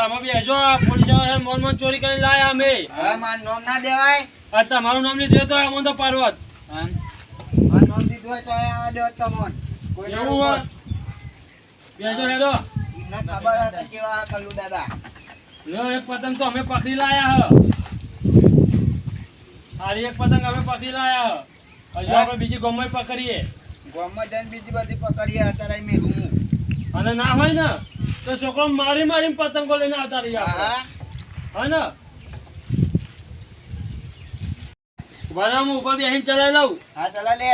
અમે બેસો પોલીસ મોન ચોરી કરીને લાયા અમે. હા મારું નામ ના દેવાય. આ તમારું નામ લીધું તો અમો તો પાર્વત. મારું નામ દીધું હોય તો આ દે તમોન. કોઈ એવું હોય બેસો હેડો. ના ખબર હતી કેવા કલ્લુ દાદા. લો એક પતંગ તો અમે પકડી લાયા હ. આ એક પતંગ અમે પકડી લાયા હ. હજુ આપણે બીજી ગોમમાં પકડીએ. ગામમાં જઈને બીજી બધી પકડીએ અત્યારે મેલું. અને ના હોય ને તો છોકરો મારી પતંગો લઈને આવતા રહી હા હા ને બરાબર હું ઉપર બેસીને ચલાવી લઉં. હા ચલા લે.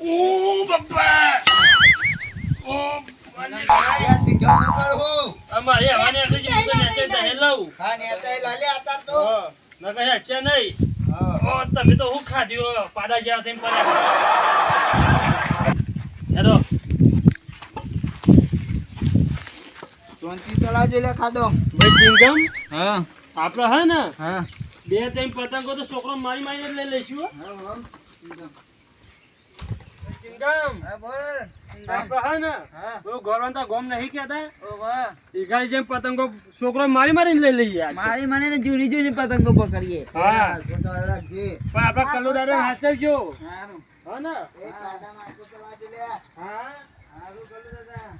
ઓ બાપા ઓ આ સિંગલ પકડ હો. અમારે હવાને એટલે જે મુકે નેચે દહે લઉં. હા ને તો લાલે આતાર તો. હા ન કહે છે નહીં. હા ઓ તમે તો હું ખાધ્યો પાડા જેવા થઈને પડ્યા. હેડો શાંતિ ચલાવજે લે ખાડો. ભાઈ ચિંગમ હા આપણે હે ને હા બે ત્રણ પતંગો તો છોકરો મારીને જ લઈ લઈશું હો. હા ચિંગમ હા બોલ. આપણે હે ને હા બહુ ગોરવંતા ગોમ નહીં કહેતા ઓ વાહ. ઈગાઈ જેમ પતંગો છોકરો મારીને લઈ લઈએ યાર. મારી મને ને જુદી જુદી પતંગો પકડીએ. હા ફોટો રાખજે. પણ આપણે કલ્લુ દાદા હાચવજો સારું. હા ને એક કાડા મારતો ચલાવજે લે. હા સારું કલ્લુ દાદા.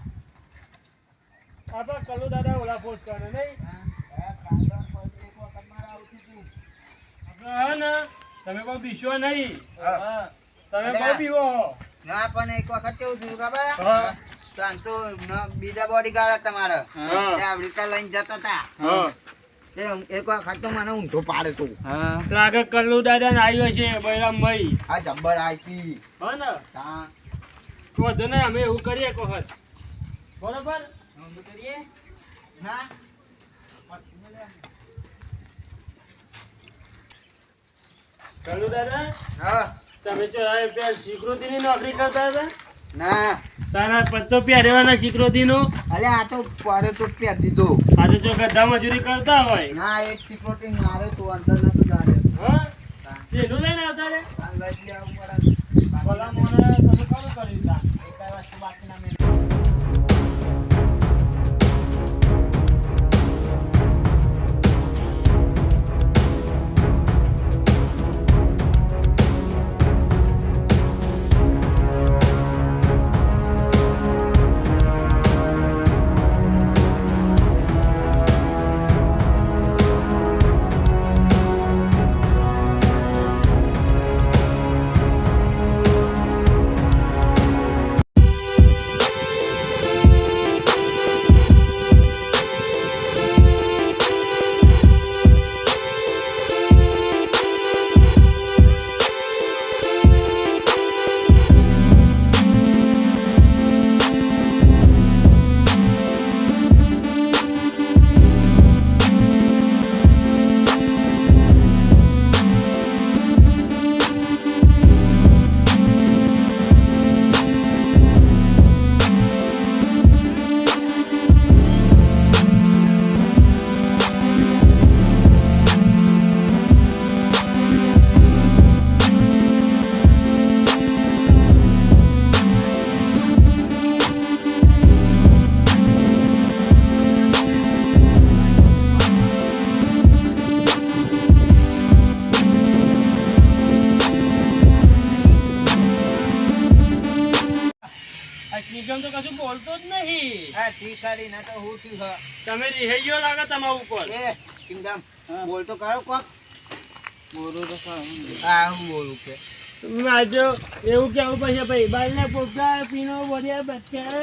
આપણે કલ્લુ દાદા ઓલા પોસ્ટ કરે નહીં હા કાડા પકડી એક વખત મારા આવતી તું. આપણે હે ને તમે કોઈ પીશો નહીં. હા તમે કોઈ પીવો ના પણ એક વખત કેવું થયું ખબર હે? હા તો આમ તો બીજા બોડીગાર્ડ તમારા હા. તે આવડીકા લઈને જતા હતા. હા તે એક વખત તો મને ઊંધો પાડે તું. લાગે કલ્લુ દાદા ને આવ્યો છે બૈરામભાઈ. આ જબ્બર આઈતી. હા ને હા તો વધુ નહીં અમે એવું કરીએ એક વખત બરોબર ઊંધું કરીએ ના કલ્લુ દાદા હા તમે જો આ પેલા સિક્યુરિટીની નોકરી કરતા હતા ના તારા પત્તો પહેરવાના સિક્યુરિટીનો અલે આ તો પડે તો પહેર દીધો. આજે જો ગધા મજૂરી કરતા હોય ના એક સિક્યોરિટી મારે તો અંદર નતું જાડે. હા તેનું લઈને આવતા રે આ લઈ લેવું પડે. ભલા મોને તમે ખરું કર્યું તા એકાય વસ્તુ બાકી ના મેં. નિગમ તો કશું બોલતો જ નહીં. આ ઠીકાડી ના તો હું થયું હા. તમે રિહાઈ લાગે તમારા ઉપર. એ કિંગડમ બોલ તો કરો કોક. બોલું તો ખરું. હા હું બોલું કે આજે એવું કેવું પછી ભાઈ બાલને પોતા પીનો બોલ્યા બચ્ચા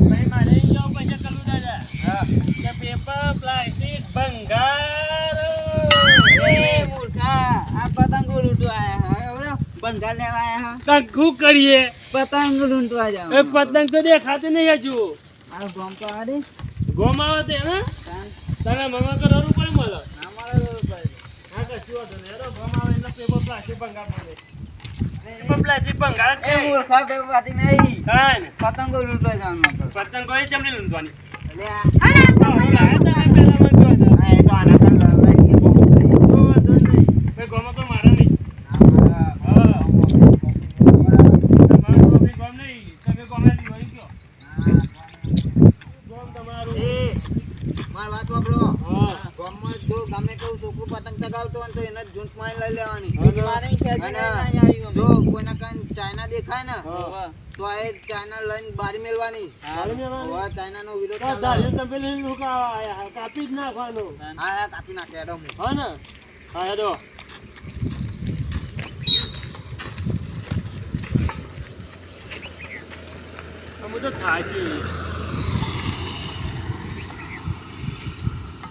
ભાઈ મારે અહીં જાઉં પછી કરું દાદા. હા કે પેપર પ્લાસ્ટિક ભંગાર એ મૂર્ખા આ પતંગો લૂંટવા આયા હા બંગાળ લેવા આયા હા. શું કરીએ પતંગ લૂંટવા જાવ. એ પતંગ તો દેખાતી નહીં હજુ. આ ગોમ તો આરે ગોમ આવે તે હે તારા મમા કરવાનું પણ મળે. અમારે ભાઈ હા કશું વાંધો નહીં. હેડો ગોમ આવે એટલે પેપર પ્લાસ્ટિક ભંગાર મળે. પેપર પ્લાસ્ટિક ભંગાર એ મૂર્ખા બે વાતી નહીં. હા ને પતંગો લૂંટવા જવાનું હતું. પતંગ કોઈ ચમની લૂંટવાની. એટલે હા, લાયા તા પેલા મને જોવા. આ એ તો આના કાલ લવાઈ ગઈ બહુ થઈ. તો વાંધો નહીં. ભાઈ ગોમાં તો મારા નહીં. અમારા હા તો એના ઝૂંટમાં લઈ લેવાની મારે ખેંચીને અને અહીં આવ્યું અમે. જો કોઈના કાન ચાઇના દેખાય ને હા. તો આ એ ચાઇના લઈને બારી મેલવાની હારું મેળવાનું. હવે ચાઇનાનો વિરોધ તો ચાલે. ધાર્યું તમે પેલી નું કાપી જ નાખવાનું. હા કાપી નાખે હેડો હું. હા ને? હા હેડો. હું તો થાકી.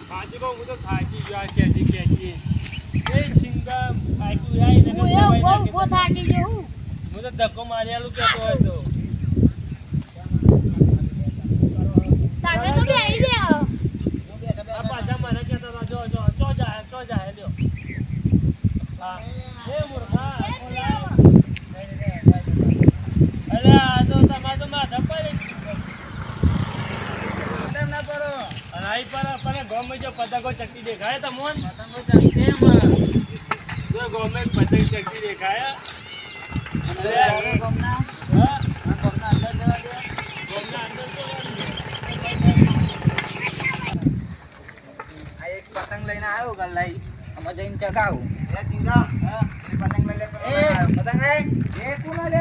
થાકી કહું, હું તો થાકી ગયો આ ખેંચી. એ સિંગમ થાક્યું જાય ને હું એવું બહુ થાકી ગયો હું. હું તો ધક્કો મારી આલું કહેતો હોય તો. તમે તો બે આવી રહ્યા. આ પાછા મને કહેતા હતા, જો ચો જાય લ્યો. હા. એ મૂર્ખા. અરે આ તો તમારે તો માથા પર જ. કેમ ના પડો? અને અહીં પર ગમે જો પતંગો ચકતી દેખાય તમોન? પતંગો ચકતી એમાં. જો ગમે પતંગ ચકતી દેખાય. અરે આ ગમના. હા? આ ગમના અંદર જવા દે. ગમના અંદર તો આ એક પતંગ લઈને આવ્યો ગલ્લાઈ. આમાં જઈને ચગાવું. એ ચિંગા એ પતંગ લઈ લે એ પતંગ લઈ. એ કોના લે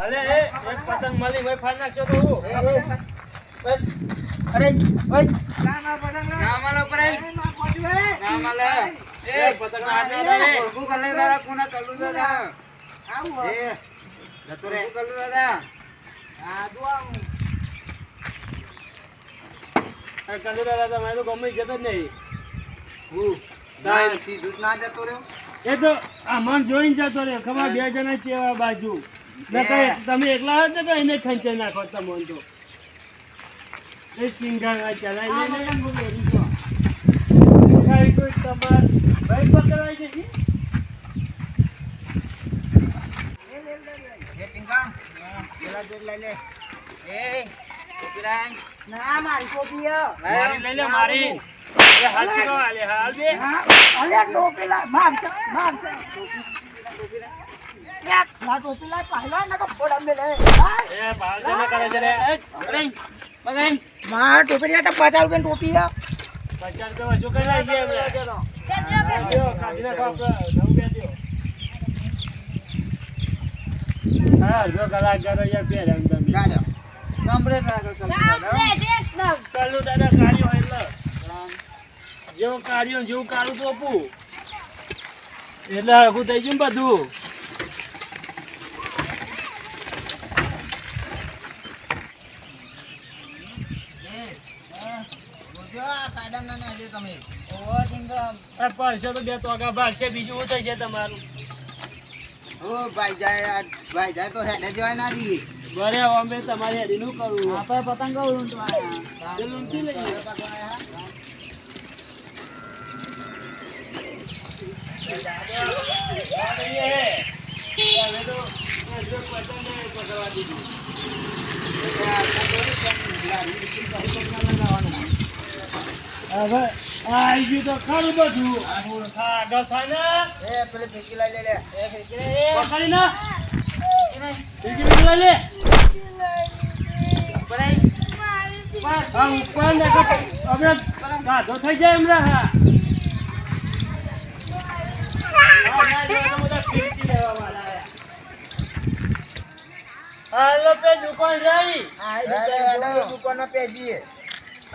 અરે એક પતંગ મળી ભાઈ ફાડ નાખશો તો હું. અરે ઓય ના માલો પર ના માલે એ પતંગ ના હાથ ના આવે. ઓળખું કલે દાદા કોના કલ્લુ દાદા એ જતો રે ઓળખું કલ્લુ દાદા કાલુ દાદા તમારે તો ગમે જતો જ નહીં. ના સીધું જ ના જતો રહ્યો એ તો આ મન જોઈને જતો રહ્યો. ખબર બે જણા ચેવા બાજુ. તમે એકલા હો તો એને ખંચે નાખો તમોન તો. એ ચિંગાળવા ચલાવી લે ને. કોઈ તમાર ભાઈ પકડાઈ જશે. એ ચિંગા પેલા જોડ લઈ લે એ ઉતરાય ના મારી ટોપી મારી લઈ લે મારી. એ હાલ ચીરો હાલે હાલ બે. અલ્યા ટોપીલા મારશે ટોપીલા પહેલા ના તો ફોડા મેલે એ ભાવશે ના કરે છે રે. અરે મગન માર ટોપીલા તો 50 રૂપિયા ટોપી હે 50 રૂપિયા શું કરી નાખીએ એમને? દ્યો, કાઢી નાખો આપણે. 9 બે દ્યો. હા જો કલાક કરો યાર બે રંગ તમે. જાજો કમ્પ્લીટ રાખો કલ્લુ દાદા કાલુ દાદા કાઢ્યો એટલે જેવું કાઢ્યો જેવું કાઢું તો આપું એટલે હરખું થઈ ગયું ને બધું. બોલજો આ કાયદા ના ના દે તમે ઓ ચિંગમ આ પડશે તો બે ટોકા ભાગશે. બીજું શું થશે તમારું? ઓ ભાઈ જાય તો હેડે જવાય ના રી બરે અમે તમારી હેડીનું કરવું. આપણે પતંગો લૂંટવાના તે લૂંટી લઈએ. હવે તો પતંગ પકડવા દીધું. હવે આવી ગયું તો ખરું બધું. આગળ થાય ને એ પેલે ફેંકી લઈ લે પકડી ના લઈ લે. હા ઉપર ને હવે ગાધો થઈ જાય એમરા. હા હાલો પે દુકાન જઈ. દુકાન પેજી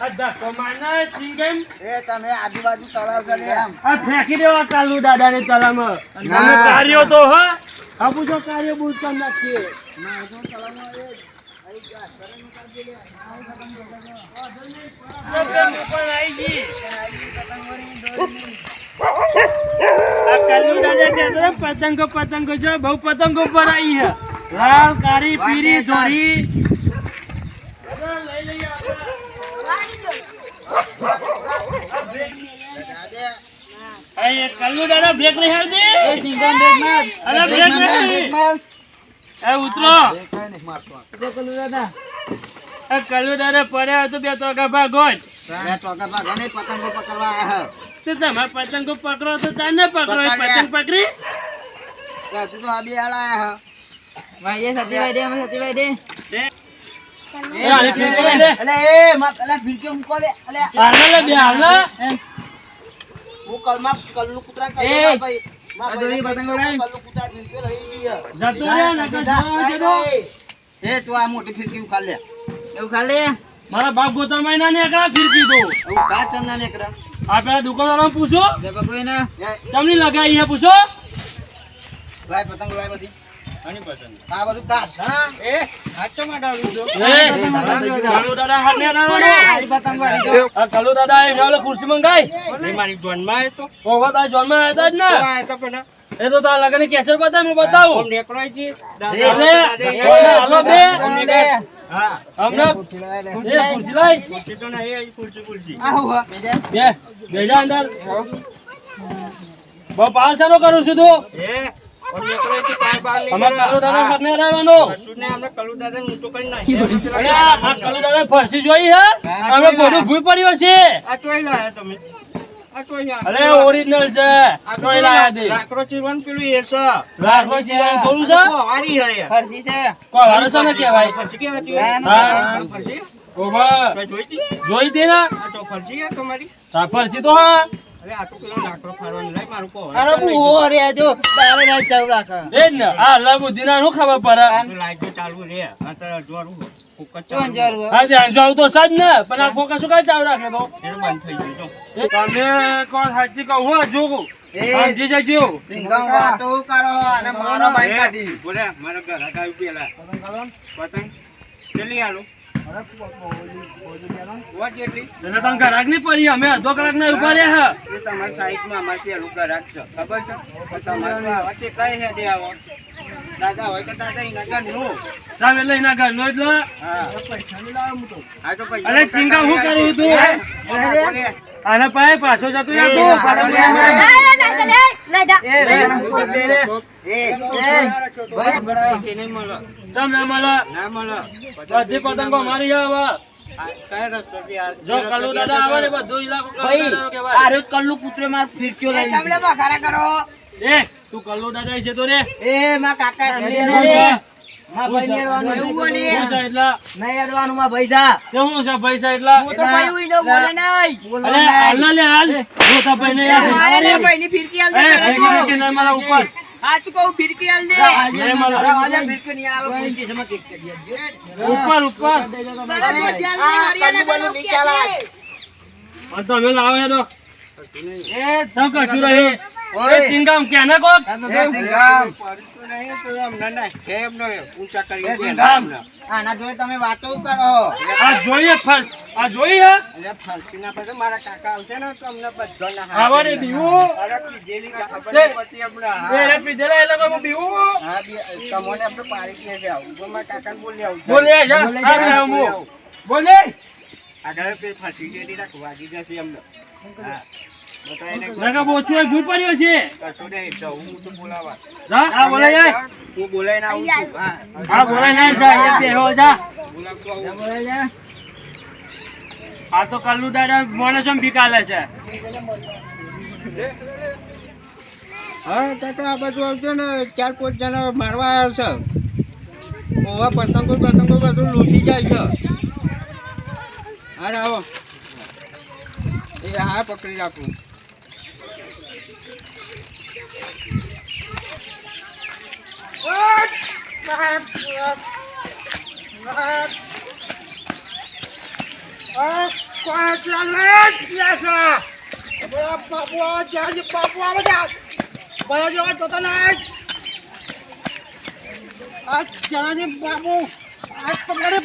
આ ધક્કો મારના સિંગમ એ તમે આજુબાજુ તળાવ છે ને આ ફેંકી દેવા કાલુ દાદા ને તલામાં. તમે ના. કાર્યો તો હા આ પૂછો કાર્ય બૂટ કરી નાખીએ. આ કાલુ દાદા કહેતો હતો, પતંગો જો બહુ પતંગો પર આવી છે. લાલ કાળી પીળી ધોળી લઈ લઈએ આપણે. કાલુ દાદા બ્રેક નહીં આવતી. સિંગમ બેગ માર અરે બ્રેક નહીં. એ ઉતરો. કલ્લુ દાદા આ કાલુ દાદા પડ્યા તો બે ટોકા ભાગો જ. ચોકા ભાગા નહીં પતંગો પકડવા આયા તો તમે પતંગો પકડો તો તાને પકડો. એ પતંગ પકડી તું તો આ બે હાલ આયા ભાઈ એ સતીભાઈ દે અમે સતીભાઈ દે દે. એ આને ફિરકી લઈ લે. અલે એ મત અલે ભીડકે મૂકો લે અલે હાલને લે, બે હાલને. હું કલમાં કલ્લુ કૂતરા એ, કલ્લુ ભાઈ આ દોરી પતંગો લઈ. કલ્લુ કૂતરા ભીડકે લઈ ગયા જતો રે, નકર જવા દે તો. એ તું આ મોટી ફિરકી ઉખાડ લે. એવું ખાલી મારા બાપ ગોતરમાં ના નીકળ્યા ફિરકી તો. એવું કા ચંદા ને એકદમ. આ પેલા દુકાનવાળાને પૂછો, લે પકડી ને એ, ચમની લગાઈ છે પૂછો. લાય પતંગ લાય બધી. આ બધું કાઢ. હા. એ, કાલુ દાદા હાથ ને અડાડવાનો. મારી પતંગ વાળી જો આ કાલુ દાદા એ નાવલે ખુરશી મંગાઈ. ઓહો, તારા જોનમાં આવ્યા તા જ ને. એ તો તારા લગનની કેસેટ બતાય, હું બતાવું. અરે, હાલો બે. અમને ખુરશી લાય લે. એ ખુરશી લાય. આ હું હા. બેજા અંદર. બહુ પાસ શેનો કરું છું તું? અમારે કાલુ દાદા હાથ ને અડાડવાનો. અરે, આ કાલુ દાદા ફરસી જોઈ હે? અમે બધું ભૂઈ પડ્યું હશે. અરે ઓરિજિનલ છે. જોઈ લાયા તે. લાકડો ચીરવાનું થોડું છે. ફરસી છે કોઈ વારો છે ને કહેવાય. હા. ઓભા. જોઈ દે ને. તાર ફરસી તો હા. અરે બુઓ રે જો તારે રાત ચાલુ રાખ એ જ ને. આ અલ્લાહ બુદ્ધિના શું ખબર પડે? ચોન જરૂર હા, ધ્યાન જોવું તો સજ ને. પણ આ ફોકસ શું કાંઈ ચાલુ રાખે તો? એ તમે કોણ સાચી કહું હો જોગું. એ, સમજી જજો. સિંગમ વાતો કરો અને મારો બાઈક કાઢી. એને તને ઘરાક નહીં પડી. અમે અડધો કલાક ના ઉભા રહ્યા. તમે લઈને ઘરનો એટલે. અરે ચિંગા શું કર્યું તું? આને પાસે પાછો જતો રહેતો. ચમ ના મળે. બધી પતંગો મારી છે હવે. જો કાલુ દાદા આવે ને બધું ઇલાકો કાલુ ભાઈ દાદાનો કહેવાય. આ રોજ કલ્લુ કૂતરે માર ફીરક્યો લઈ તમને બખાડા કરો. એ તું કાલુ દાદા છે તો રે. એ માં કાકા શું રે છે? માં ભાઈ ને અડવાનું એવું બોલી. શું છે એટલા? નહીં અડવાનું માં ભાઈ જા તે શું છે પૈસા એટલા? હું તો ભાઈ ઉઈનો બોલે નહીં. અરે હાલ ના લે હાલ. જોતા ભાઈ ને યાર. મારે લે ભાઈની ફિરકી આલ દે એ, પહેલા ફિરકી તું. ફિરકી નહીં મારા ઉપર. સાચું કહું ફિરકી આલ દે. નહીં મળે. ઉપર ઉપર. તારા તો ધ્યાન નહીં, હરિયાણા ગળો ક્યાં છે? પણ તમે લાવો એનો. તમ કશું રહી. એ ચિંગામ ક્યાં કોક. એ સિંગમ. એ સિંગમ. આના જોડે તમે વાતો કરો. આ જોઈએ ફર્સ્ટ. આ જોઈ હે? આવા રે બીવું. એ રે પીધેલા એ લોકો બીવું. બોલે જા. આ રે હું. બોલે. નકા બોચું એ ભૂલ પડ્યો છે. જા આ બોલે જાય. આ બોલે ના જાય. એ બેહો જા. આ તો કલ્લુ દાદા માણસો ભીકાલે છે. હા કાકા આ બાજુ આવજો ને 4-5 જણા મારવા આવ્યા છે ઓવા પતંગો બધું લૂંટી જાય છે અરે આવો એ હા પકડી રાખું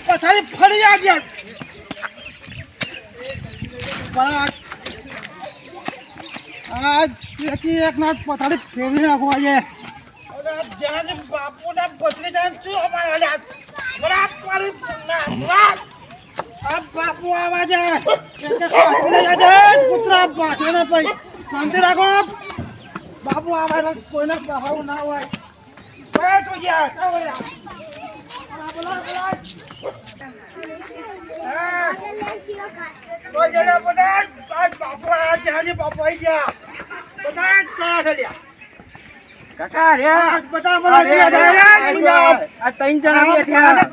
પથારી ફરી ગયા આજ એક ના પથારી ફેરવી નાખવા છે જ્યાંથી બાપુના બદલી જાય શું અમારે આ બાપુ આવા છે કૂતરા પાછળ ભાઈ શાંતિ રાખો બાપુ આવા કોઈને બહાવું ના હોય તો ગયા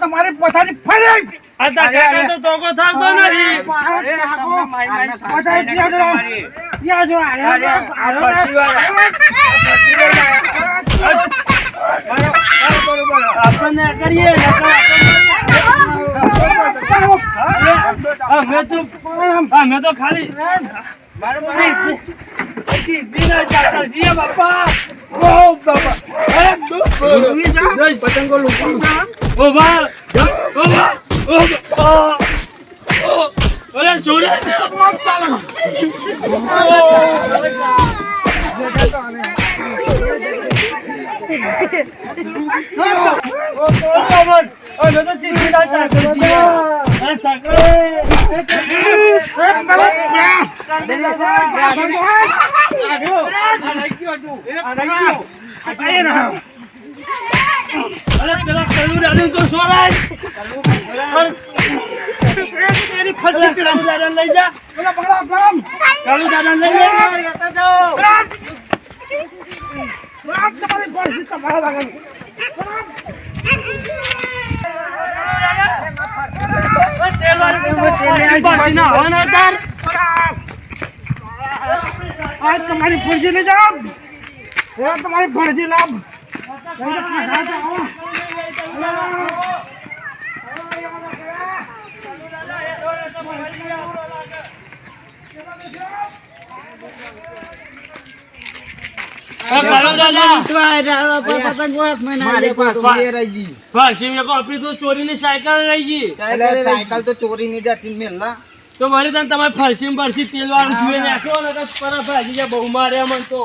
તમારી પથારી ફરી આ તા કાકા તો તોકો થાતો નથી. અરે, તમને મારી બધા ત્યાં જો. ત્યાં જો અરે, આ પરસીવાળા. બરોબર. આપણને આ કરીએ અમે તો ખાલી દીના ચાલતા છીએ બાપા. પતંગો લૂંટી જા. ઓવા ઓલા સોરે અમે તો ચીઠી ના ચાકર છીએ. અરે સાકર અરે પેલા કલ્લુ દાદા તો સોરાય. તેરી ફરસી તેરા કલ્લુ દાદા લઈ જા. પેલા પકડો ગરમ કલ્લુ દાદા લઈ જા. તમારી ફરસી તમારા લાગે आज तुम्हारी फर्जी ले जाओ तुम्हारी फर्जी लाभ મારી પાસે રહી આપણી તો ચોરીની સાયકલ રહી ગઈ. સાયકલ તો ચોરી ની જતી મેલા તો વળી તને તમારે ફરસી ફરસી તેલ વાળું સુઈ નાખ્યો ને તો પરત ભાજી જાય બહુ મારે મન તો